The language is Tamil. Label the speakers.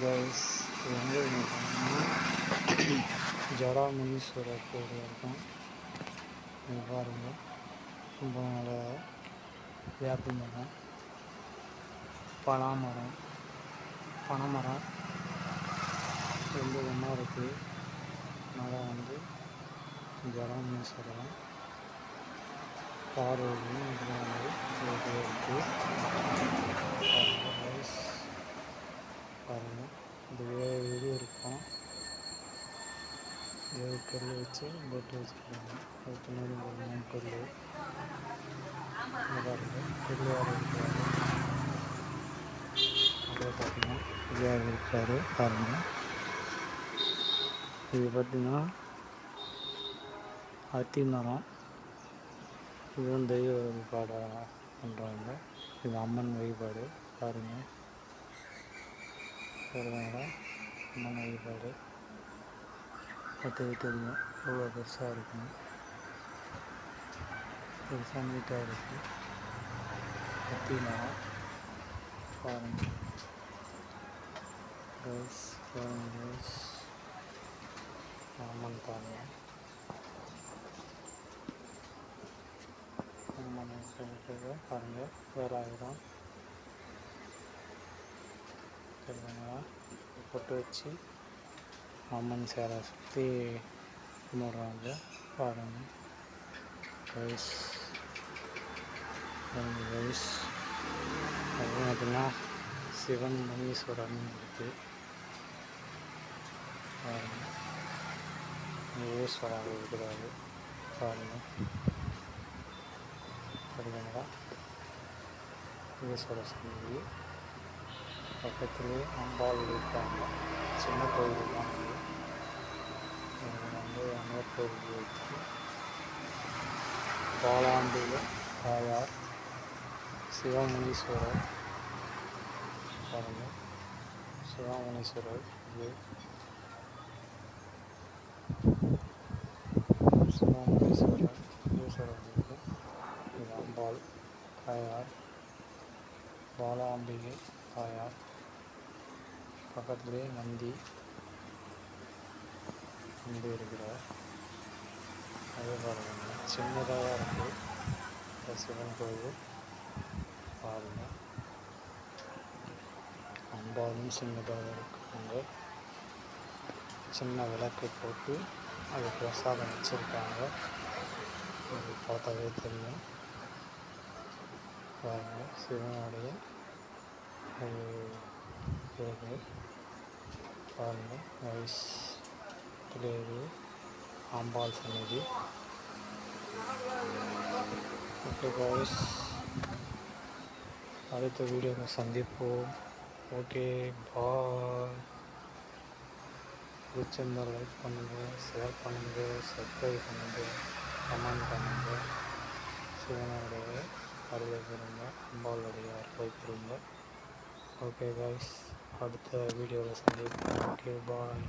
Speaker 1: கைஸ் இது வந்து பார்த்தீங்கன்னா ஜடாமுனீஸ்வரர் கோயில் இருக்கும். இது பாருங்கள், ரொம்ப நல்ல வேப்ப மரம், பலாமரம், பனைமரம் ரொம்ப ஒன்றா இருக்குது. அதனால் வந்து ஜடாமுனீஸ்வரர் பார்வதியும் இதெல்லாம் வந்து இருக்குது. பாருங்கள், இந்த இது இருக்கும். ஏழு கல் வச்சு போட்டு வச்சுருக்காங்க. அது பின்னாடி ஒரு 3 கல் பாருங்கள். பிள்ளையார் இருக்கிறாரு. அப்படியே பார்த்தீங்கன்னா பிள்ளையார் இருக்காரு பாருங்கள். இது பார்த்திங்கன்னா அத்தி மரம். இதுவும் தெய்வ வழிபாடு பண்ணுறாங்க. இது அம்மன் வழிபாடு பாருங்கள். அம்மன் வழிபாடு தெரியும் எவ்வளோ பெருசாக இருக்குன்னு. பெருசாக நீட்டாக இருக்குது. அத்தி மரம் பாருங்கள். அம்மன் பாருங்கள். அம்மன் பாருங்கள். வேலாயுதம் தெரியுங்களா? பொட்டு வச்சு அம்மன் சேரை சுற்றி கும்பிட்றாங்க பாருங்கள். ரைஸ் அது பார்த்தீங்கன்னா சிவன் முனீஸ்வரன் இருக்குது பாருங்கள். ஈஸ்வரர் இருக்கிறாரு பாருங்கள். தெரியுங்களா? ஈஸ்வரர் சன்னதி பக்கத்துலேயே அம்பாள் இருக்காங்க. சின்ன கோயில் தான் வந்து அங்கே கோயில் இருக்குது. பாலாம்பிகை தாயார், சிவமுனீஸ்வரர் பாருங்கள். சிவமுனீஸ்வரர் இது சிவமுனீஸ்வரர் ஈஸ்வரர் இருக்குது. இது அம்பாள் தாயார், பாலாம்பிகை தாயார். பக்கத்துலேயே நந்தி இருக்கிறார். அதே பாருங்கள், சின்னதாக இருக்குது இந்த சிவன் கோயில் பாருங்கள். அம்பாலும் சின்னதாக இருக்காங்க. சின்ன விளக்கு போட்டு அது பிரசாதம் வச்சுருக்காங்க. அது பார்த்தாவே தெரியும் பாருங்கள். சிவனுடைய இது பாருங்கள். ரைஸ் பிள்ளையாரு, அம்பாள் சன்னதி. ஓகே காய்ஸ், அடுத்த வீடியோவில் சந்திப்போம். Okay bye. பிடிச்சிருந்தால் லைக் பண்ணுங்கள், ஷேர் பண்ணுங்கள், சப்ஸ்கிரைப் பண்ணுங்கள், கமெண்ட் பண்ணுங்கள். சிவனுடைய அருளை பெறுங்க, அம்பாளுடைய அருளை பெறுங்க. ஓகே காய்ஸ், அடுத்த வீடியோவில் சந்திப்போம். Okay bye.